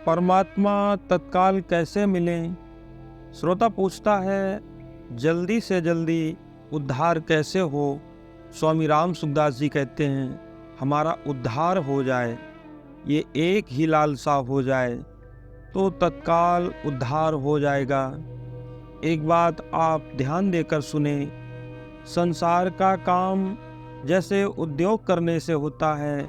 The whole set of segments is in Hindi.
परमात्मा तत्काल कैसे मिलें? श्रोता पूछता है, जल्दी से जल्दी उद्धार कैसे हो? स्वामी राम सुखदास जी कहते हैं, हमारा उद्धार हो जाए, ये एक ही लालसा हो जाए तो तत्काल उद्धार हो जाएगा। एक बात आप ध्यान देकर सुने, संसार का काम जैसे उद्योग करने से होता है,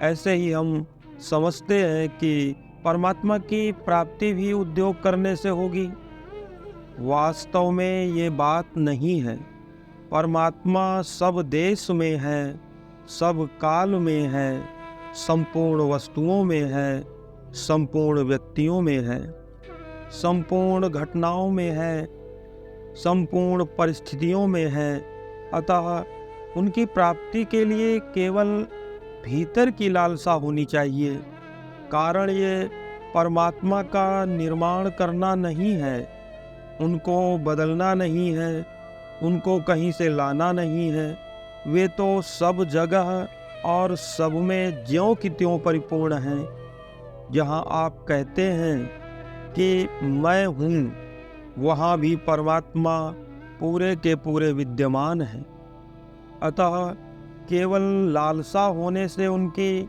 ऐसे ही हम समझते हैं कि परमात्मा की प्राप्ति भी उद्योग करने से होगी। वास्तव में ये बात नहीं है। परमात्मा सब देश में है, सब काल में है, संपूर्ण वस्तुओं में है, संपूर्ण व्यक्तियों में है, संपूर्ण घटनाओं में है, संपूर्ण परिस्थितियों में है। अतः उनकी प्राप्ति के लिए केवल भीतर की लालसा होनी चाहिए। कारण ये परमात्मा का निर्माण करना नहीं है, उनको बदलना नहीं है, उनको कहीं से लाना नहीं है। वे तो सब जगह और सब में ज्यों की त्यों परिपूर्ण हैं। जहाँ आप कहते हैं कि मैं हूँ, वहाँ भी परमात्मा पूरे के पूरे विद्यमान हैं। अतः केवल लालसा होने से उनकी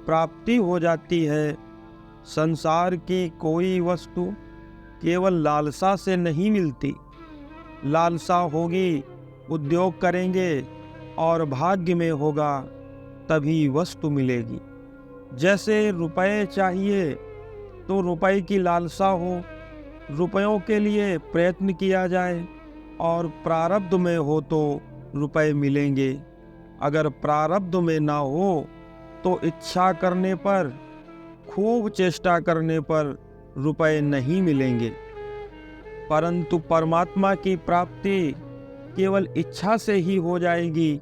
प्राप्ति हो जाती है। संसार की कोई वस्तु केवल लालसा से नहीं मिलती। लालसा होगी, उद्योग करेंगे और भाग्य में होगा, तभी वस्तु मिलेगी। जैसे रुपए चाहिए तो रुपए की लालसा हो, रुपयों के लिए प्रयत्न किया जाए और प्रारब्ध में हो तो रुपए मिलेंगे। अगर प्रारब्ध में ना हो तो इच्छा करने पर, खूब चेष्टा करने पर रुपए नहीं मिलेंगे। परंतु परमात्मा की प्राप्ति केवल इच्छा से ही हो जाएगी।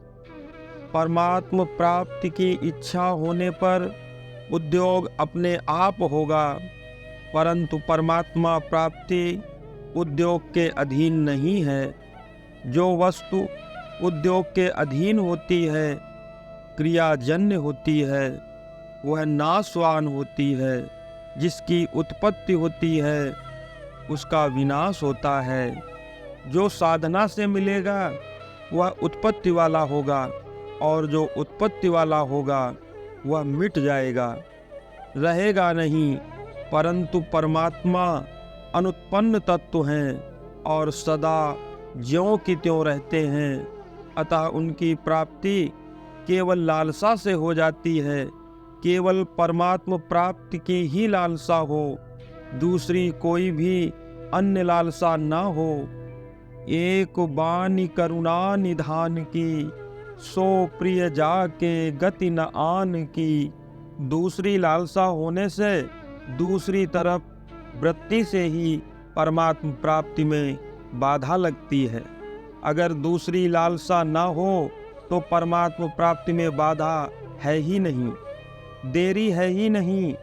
परमात्मा प्राप्ति की इच्छा होने पर उद्योग अपने आप होगा, परंतु परमात्मा प्राप्ति उद्योग के अधीन नहीं है। जो वस्तु उद्योग के अधीन होती है, क्रियाजन्य होती है, वह नाशवान होती है। जिसकी उत्पत्ति होती है, उसका विनाश होता है। जो साधना से मिलेगा वह उत्पत्ति वाला होगा, और जो उत्पत्ति वाला होगा वह मिट जाएगा, रहेगा नहीं। परंतु परमात्मा अनुत्पन्न तत्व हैं और सदा ज्यों की त्यों रहते हैं। अतः उनकी प्राप्ति केवल लालसा से हो जाती है। केवल परमात्मा प्राप्ति की ही लालसा हो, दूसरी कोई भी अन्य लालसा न हो। एक बानी करुणा निधान की, सो प्रिय जाके गति न आन की। दूसरी लालसा होने से दूसरी तरफ वृत्ति से ही परमात्मा प्राप्ति में बाधा लगती है। अगर दूसरी लालसा न हो तो परमात्मा प्राप्ति में बाधा है ही नहीं, देरी है ही नहीं,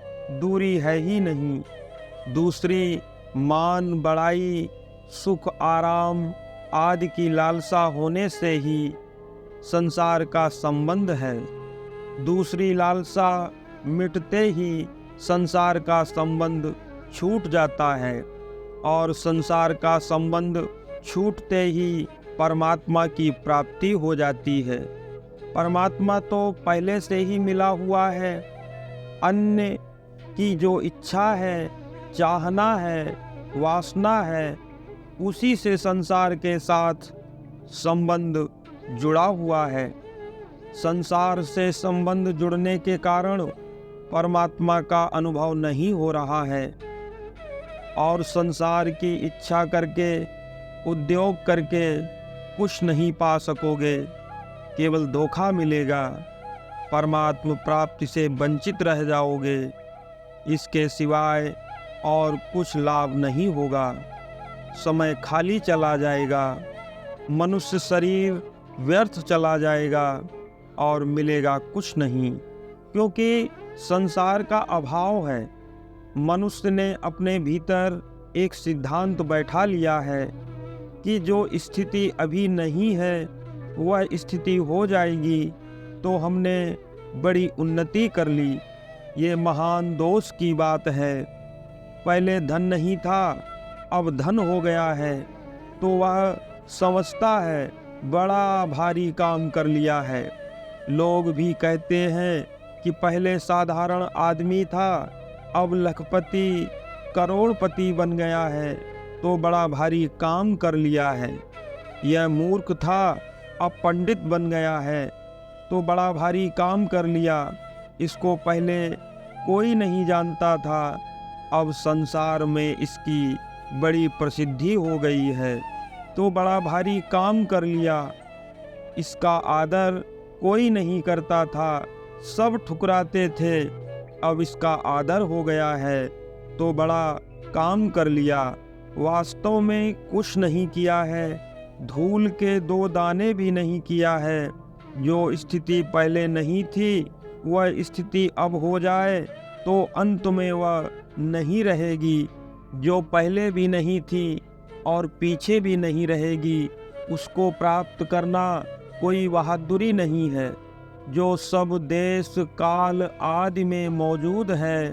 दूरी है ही नहीं। दूसरी मान बढ़ाई, सुख आराम आदि की लालसा होने से ही संसार का संबंध है। दूसरी लालसा मिटते ही संसार का संबंध छूट जाता है, और संसार का संबंध छूटते ही परमात्मा की प्राप्ति हो जाती है। परमात्मा तो पहले से ही मिला हुआ है। अन्य की जो इच्छा है, चाहना है, वासना है, उसी से संसार के साथ संबंध जुड़ा हुआ है। संसार से संबंध जुड़ने के कारण परमात्मा का अनुभव नहीं हो रहा है, और संसार की इच्छा करके, उद्योग करके कुछ नहीं पा सकोगे, केवल धोखा मिलेगा। परमात्मा प्राप्ति से वंचित रह जाओगे, इसके सिवाय और कुछ लाभ नहीं होगा। समय खाली चला जाएगा, मनुष्य शरीर व्यर्थ चला जाएगा और मिलेगा कुछ नहीं, क्योंकि संसार का अभाव है। मनुष्य ने अपने भीतर एक सिद्धांत बैठा लिया है कि जो स्थिति अभी नहीं है वह स्थिति हो जाएगी तो हमने बड़ी उन्नति कर ली। ये महान दोष की बात है। पहले धन नहीं था, अब धन हो गया है, तो वह समझता है बड़ा भारी काम कर लिया है। लोग भी कहते हैं कि पहले साधारण आदमी था, अब लखपति करोड़पति बन गया है, तो बड़ा भारी काम कर लिया है। यह मूर्ख था, अब पंडित बन गया है, तो बड़ा भारी काम कर लिया। इसको पहले कोई नहीं जानता था, अब संसार में इसकी बड़ी प्रसिद्धि हो गई है, तो बड़ा भारी काम कर लिया। इसका आदर कोई नहीं करता था, सब ठुकराते थे, अब इसका आदर हो गया है, तो बड़ा काम कर लिया। वास्तव में कुछ नहीं किया है, धूल के 2 दाने भी नहीं किया है। जो स्थिति पहले नहीं थी, वह स्थिति अब हो जाए तो अंत में वह नहीं रहेगी। जो पहले भी नहीं थी और पीछे भी नहीं रहेगी, उसको प्राप्त करना कोई बहादुरी नहीं है। जो सब देश काल आदि में मौजूद है,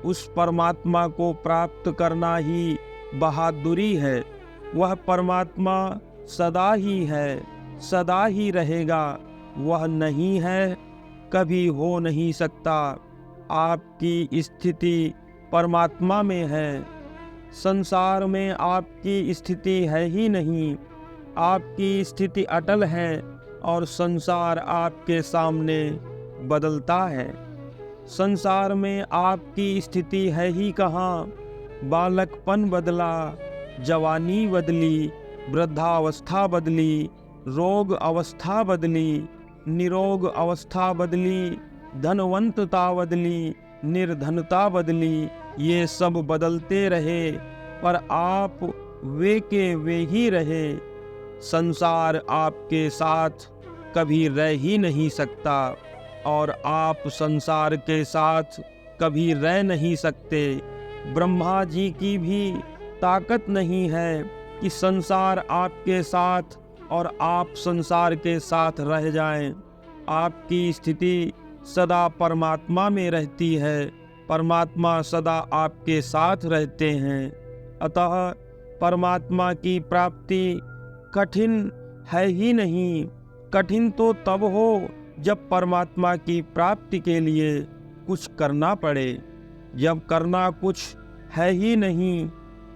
उस परमात्मा को प्राप्त करना ही बहादुरी है। वह परमात्मा सदा ही है, सदा ही रहेगा। वह नहीं है, कभी हो नहीं सकता। आपकी स्थिति परमात्मा में है, संसार में आपकी स्थिति है ही नहीं। आपकी स्थिति अटल है और संसार आपके सामने बदलता है। संसार में आपकी स्थिति है ही कहाँ। बालकपन बदला, जवानी बदली, वृद्धावस्था बदली, रोग अवस्था बदली, निरोग अवस्था बदली, धनवंतता बदली, निर्धनता बदली। ये सब बदलते रहे, पर आप वे के वे ही रहे। संसार आपके साथ कभी रह ही नहीं सकता और आप संसार के साथ कभी रह नहीं सकते। ब्रह्मा जी की भी ताकत नहीं है कि संसार आपके साथ और आप संसार के साथ रह जाएं। आपकी स्थिति सदा परमात्मा में रहती है, परमात्मा सदा आपके साथ रहते हैं। अतः परमात्मा की प्राप्ति कठिन है ही नहीं। कठिन तो तब हो जब परमात्मा की प्राप्ति के लिए कुछ करना पड़े। जब करना कुछ है ही नहीं,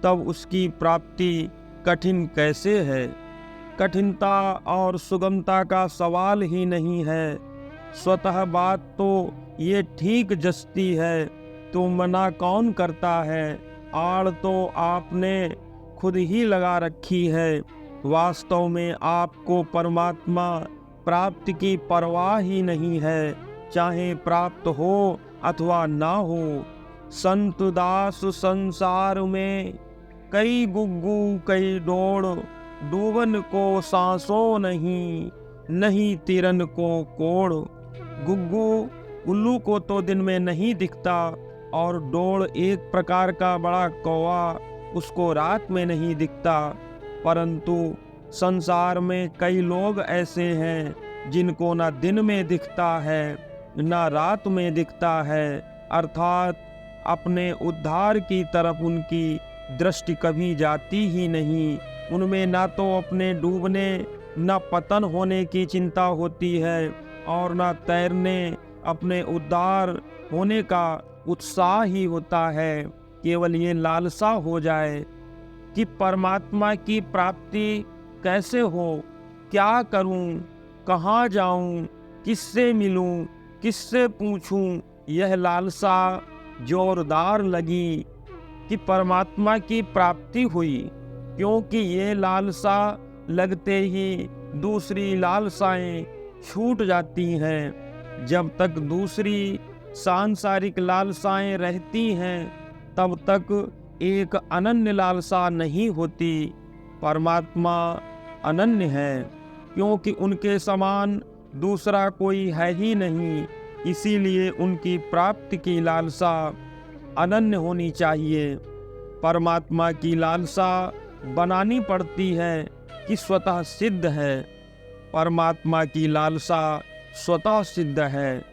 तब उसकी प्राप्ति कठिन कैसे है। कठिनता और सुगमता का सवाल ही नहीं है। स्वतः बात तो ये ठीक जचती है, तो मना कौन करता है। आड़ तो आपने खुद ही लगा रखी है। वास्तव में आपको परमात्मा प्राप्ति की परवाह ही नहीं है, चाहे प्राप्त हो अथवा ना हो। संत दास संसार में कई गुग्गू कई डोड़, डूबन को सांसों नहीं, नहीं तिरन को कोड़। गुग्गू उल्लू को तो दिन में नहीं दिखता, और डोड़ एक प्रकार का बड़ा कौवा उसको रात में नहीं दिखता। परंतु संसार में कई लोग ऐसे हैं जिनको ना दिन में दिखता है ना रात में दिखता है, अर्थात अपने उद्धार की तरफ उनकी दृष्टि कभी जाती ही नहीं। उनमें ना तो अपने डूबने ना पतन होने की चिंता होती है, और ना तैरने अपने उद्धार होने का उत्साह ही होता है। केवल ये लालसा हो जाए कि परमात्मा की प्राप्ति कैसे हो, क्या करूं, कहाँ जाऊं, किससे मिलूं, किससे पूछूं। यह लालसा जोरदार लगी कि परमात्मा की प्राप्ति हुई, क्योंकि ये लालसा लगते ही दूसरी लालसाएं छूट जाती हैं। जब तक दूसरी सांसारिक लालसाएं रहती हैं, तब तक एक अनन्य लालसा नहीं होती। परमात्मा अनन्य है, क्योंकि उनके समान दूसरा कोई है ही नहीं। इसीलिए उनकी प्राप्ति की लालसा अनन्य होनी चाहिए। परमात्मा की लालसा बनानी पड़ती है कि स्वतः सिद्ध है। परमात्मा की लालसा स्वतः सिद्ध है।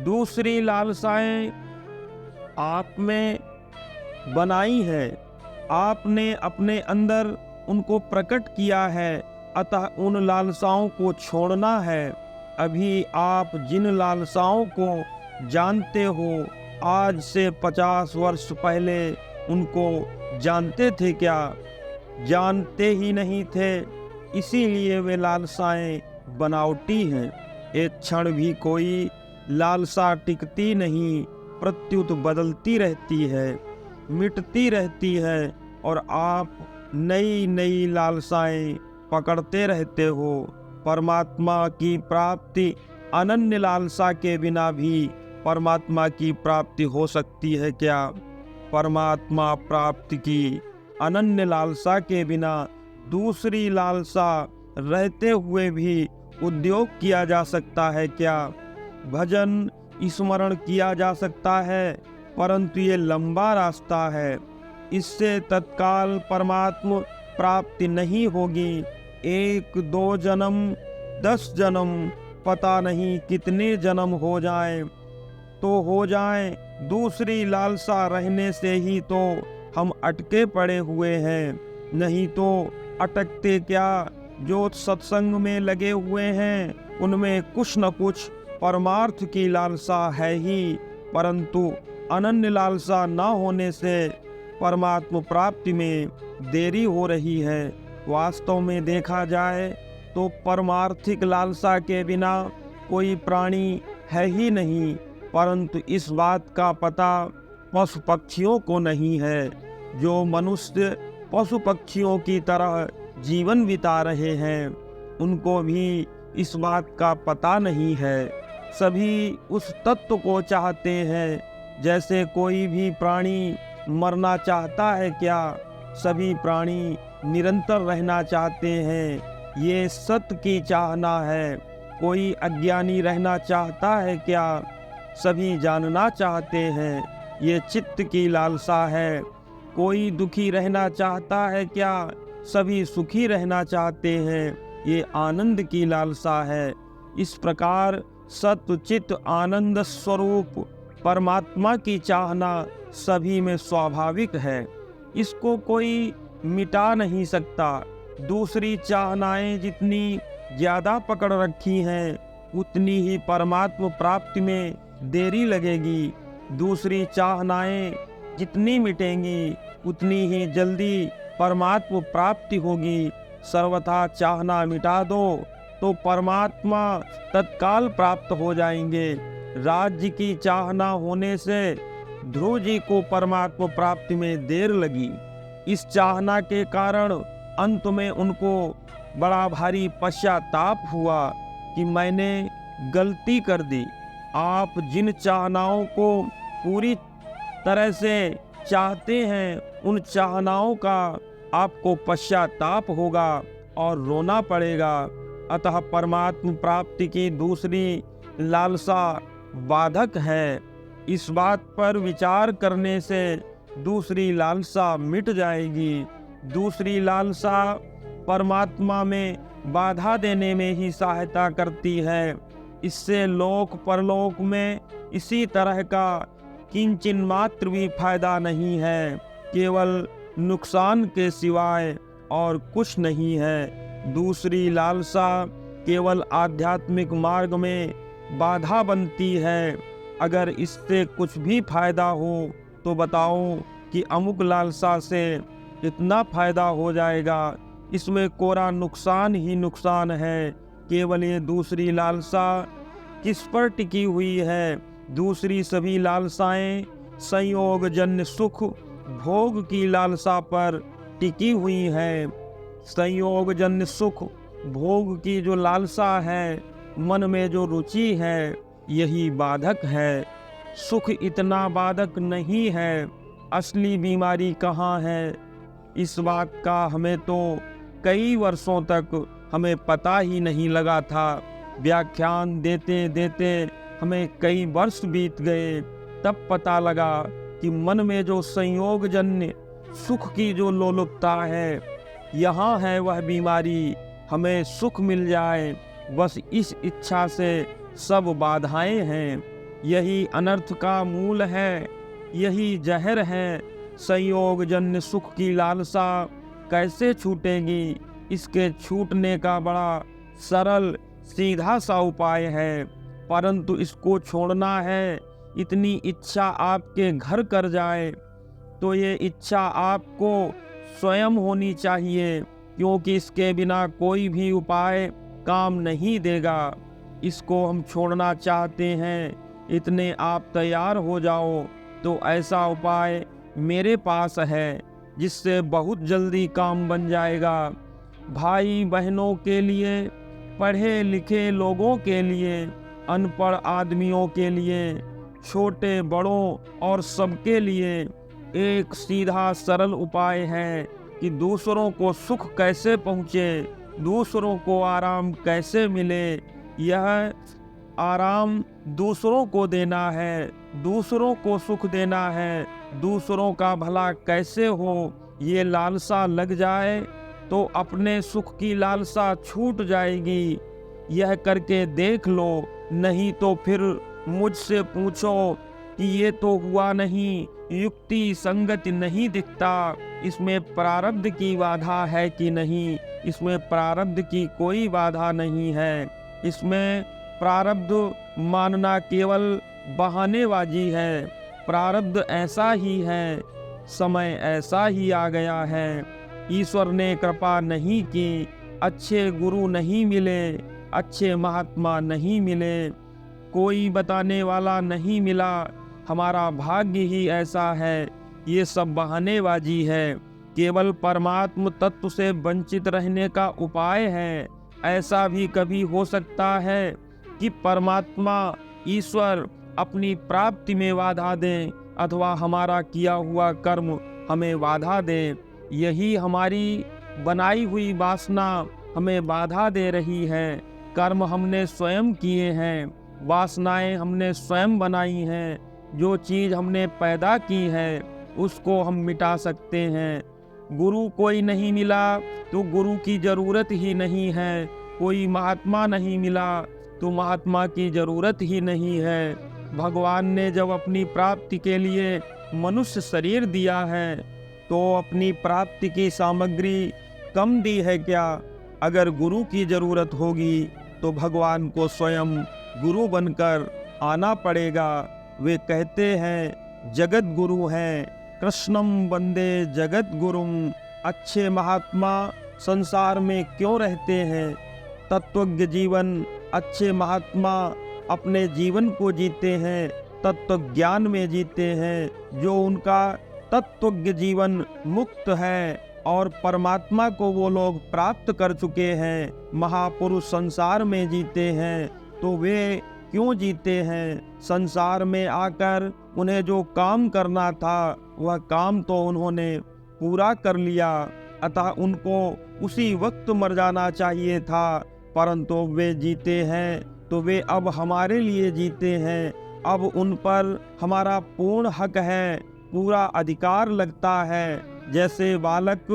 दूसरी लालसाएं आप में बनाई है, आपने अपने अंदर उनको प्रकट किया है, अतः उन लालसाओं को छोड़ना है। अभी आप जिन लालसाओं को जानते हो, आज से 50 वर्ष पहले उनको जानते थे क्या? जानते ही नहीं थे, इसीलिए वे लालसाएं बनावटी हैं। एक क्षण भी कोई लालसा टिकती नहीं, प्रत्युत बदलती रहती है, मिटती रहती है, और आप नई नई लालसाएं पकड़ते रहते हो। परमात्मा की प्राप्ति अनन्य लालसा के बिना भी परमात्मा की प्राप्ति हो सकती है क्या? परमात्मा प्राप्ति की अनन्य लालसा के बिना दूसरी लालसा रहते हुए भी उद्योग किया जा सकता है क्या? भजन स्मरण किया जा सकता है, परंतु ये लंबा रास्ता है, इससे तत्काल परमात्मा प्राप्ति नहीं होगी। 1 2 जन्म 10 जन्म, पता नहीं कितने जन्म हो जाएं तो हो जाएं, दूसरी लालसा रहने से ही तो हम अटके पड़े हुए हैं। नहीं तो अटकते क्या? जो सत्संग में लगे हुए हैं उनमें कुछ न कुछ परमार्थ की लालसा है ही, परंतु अनन्य लालसा न होने से परमात्मा प्राप्ति में देरी हो रही है। वास्तव में देखा जाए तो परमार्थिक लालसा के बिना कोई प्राणी है ही नहीं, परंतु इस बात का पता पशु पक्षियों को नहीं है। जो मनुष्य पशु पक्षियों की तरह जीवन बिता रहे हैं, उनको भी इस बात का पता नहीं है। सभी उस तत्व को चाहते हैं। जैसे कोई भी प्राणी मरना चाहता है क्या? सभी प्राणी निरंतर रहना चाहते हैं, ये सत्य की चाहना है। कोई अज्ञानी रहना चाहता है क्या? सभी जानना चाहते हैं, ये चित्त की लालसा है। कोई दुखी रहना चाहता है क्या? सभी सुखी रहना चाहते हैं, ये आनंद की लालसा है। इस प्रकार सत्व चित्त आनंद स्वरूप परमात्मा की चाहना सभी में स्वाभाविक है, इसको कोई मिटा नहीं सकता। दूसरी चाहनाएं जितनी ज्यादा पकड़ रखी हैं, उतनी ही परमात्मा प्राप्ति में देरी लगेगी। दूसरी चाहनाएं जितनी मिटेंगी, उतनी ही जल्दी परमात्मा प्राप्ति होगी। सर्वथा चाहना मिटा दो तो परमात्मा तत्काल प्राप्त हो जाएंगे। राज्य की चाहना होने से ध्रुव जी को परमात्मा प्राप्ति में देर लगी। इस चाहना के कारण अंत में उनको बड़ा भारी पश्चाताप हुआ कि मैंने गलती कर दी। आप जिन चाहनाओं को पूरी तरह से चाहते हैं, उन चाहनाओं का आपको पश्चाताप होगा और रोना पड़ेगा। अतः परमात्मा प्राप्ति की दूसरी लालसा बाधक है। इस बात पर विचार करने से दूसरी लालसा मिट जाएगी। दूसरी लालसा परमात्मा में बाधा देने में ही सहायता करती है। इससे लोक परलोक में इसी तरह का किंचिन मात्र भी फायदा नहीं है, केवल नुकसान के सिवाय और कुछ नहीं है। दूसरी लालसा केवल आध्यात्मिक मार्ग में बाधा बनती है। अगर इससे कुछ भी फायदा हो तो बताओ कि अमुक लालसा से इतना फायदा हो जाएगा। इसमें कोरा नुकसान ही नुकसान है। केवल ये दूसरी लालसा किस पर टिकी हुई है? दूसरी सभी लालसाएं संयोग जन्य सुख भोग की लालसा पर टिकी हुई है। संयोग जन्य सुख भोग की जो लालसा है, मन में जो रुचि है, यही बाधक है। सुख इतना बाधक नहीं है। असली बीमारी कहाँ है? इस बात का हमें तो कई वर्षों तक हमें पता ही नहीं लगा था। व्याख्यान देते देते हमें कई वर्ष बीत गए, तब पता लगा कि मन में जो संयोगजन्य सुख की जो लोलुपता है, यहाँ है वह बीमारी। हमें सुख मिल जाए, बस इस इच्छा से सब बाधाएं हैं। यही अनर्थ का मूल है। यही जहर है। संयोग जन्य सुख की लालसा कैसे छूटेगी? इसके छूटने का बड़ा सरल सीधा सा उपाय है, परंतु इसको छोड़ना है। इतनी इच्छा आपके घर कर जाए तो ये इच्छा आपको स्वयं होनी चाहिए, क्योंकि इसके बिना कोई भी उपाय काम नहीं देगा। इसको हम छोड़ना चाहते हैं, इतने आप तैयार हो जाओ तो ऐसा उपाय मेरे पास है जिससे बहुत जल्दी काम बन जाएगा। भाई बहनों के लिए, पढ़े लिखे लोगों के लिए, अनपढ़ आदमियों के लिए, छोटे बड़ों और सबके लिए एक सीधा सरल उपाय है कि दूसरों को सुख कैसे पहुँचे, दूसरों को आराम कैसे मिले। यह आराम दूसरों को देना है, दूसरों को सुख देना है, दूसरों का भला कैसे हो, ये लालसा लग जाए तो अपने सुख की लालसा छूट जाएगी। यह करके देख लो, नहीं तो फिर मुझसे पूछो कि ये तो हुआ नहीं, युक्ति संगति नहीं दिखता, इसमें प्रारब्ध की बाधा है कि नहीं? इसमें प्रारब्ध की कोई बाधा नहीं है। इसमें प्रारब्ध मानना केवल बहानेबाजी है। प्रारब्ध ऐसा ही है, समय ऐसा ही आ गया है। ईश्वर ने कृपा नहीं की, अच्छे गुरु नहीं मिले, अच्छे महात्मा नहीं मिले, कोई बताने वाला नहीं मिला, हमारा भाग्य ही ऐसा है। ये सब बहानेबाजी है, केवल परमात्म तत्व से वंचित रहने का उपाय है। ऐसा भी कभी हो सकता है कि परमात्मा ईश्वर अपनी प्राप्ति में बाधा दें अथवा हमारा किया हुआ कर्म हमें बाधा दे। यही हमारी बनाई हुई वासना हमें बाधा दे रही है। कर्म हमने स्वयं किए हैं, वासनाएं हमने स्वयं बनाई हैं। जो चीज़ हमने पैदा की है उसको हम मिटा सकते हैं। गुरु कोई नहीं मिला तो गुरु की ज़रूरत ही नहीं है, कोई महात्मा नहीं मिला तो महात्मा की ज़रूरत ही नहीं है। भगवान ने जब अपनी प्राप्ति के लिए मनुष्य शरीर दिया है तो अपनी प्राप्ति की सामग्री कम दी है क्या? अगर गुरु की ज़रूरत होगी तो भगवान को स्वयं गुरु बनकर आना पड़ेगा। वे कहते हैं जगत गुरु हैं, कृष्णम वंदे जगत गुरुम। अच्छे महात्मा संसार में क्यों रहते हैं? तत्वज्ञ जीवन अच्छे महात्मा अपने जीवन को जीते हैं, तत्व ज्ञान में जीते हैं। जो उनका तत्वज्ञ जीवन मुक्त है और परमात्मा को वो लोग प्राप्त कर चुके हैं, महापुरुष संसार में जीते हैं, तो वे क्यों जीते हैं? संसार में आकर उन्हें जो काम करना था वह काम तो उन्होंने पूरा कर लिया, अतः उनको उसी वक्त मर जाना चाहिए था, परंतु वे जीते हैं तो वे अब हमारे लिए जीते हैं। अब उन पर हमारा पूर्ण हक है, पूरा अधिकार लगता है। जैसे बालक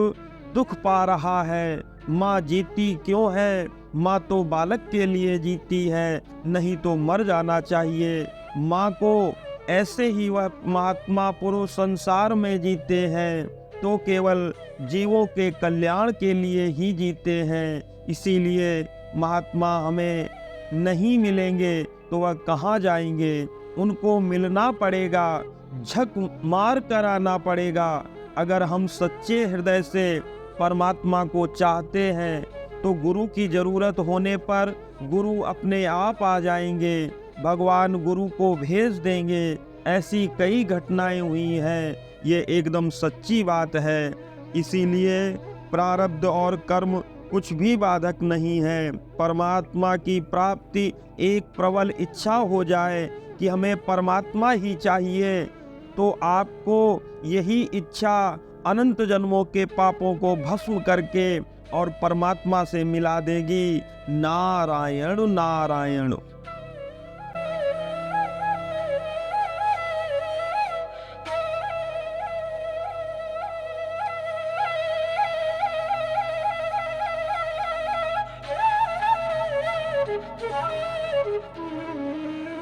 दुख पा रहा है, माँ जीती क्यों है? माँ तो बालक के लिए जीती है, नहीं तो मर जाना चाहिए। माँ को ऐसे ही वह महात्मा पुरुष संसार में जीते हैं तो केवल जीवों के कल्याण के लिए ही जीते हैं। इसीलिए महात्मा हमें नहीं मिलेंगे तो वह कहाँ जाएंगे? उनको मिलना पड़ेगा, झक मार कर आना पड़ेगा। अगर हम सच्चे हृदय से परमात्मा को चाहते हैं तो गुरु की ज़रूरत होने पर गुरु अपने आप आ जाएंगे, भगवान गुरु को भेज देंगे। ऐसी कई घटनाएं हुई हैं, ये एकदम सच्ची बात है। इसीलिए प्रारब्ध और कर्म कुछ भी बाधक नहीं है। परमात्मा की प्राप्ति एक प्रबल इच्छा हो जाए कि हमें परमात्मा ही चाहिए, तो आपको यही इच्छा अनंत जन्मों के पापों को भस्म करके और परमात्मा से मिला देगी। नारायण नारायण। Thank you.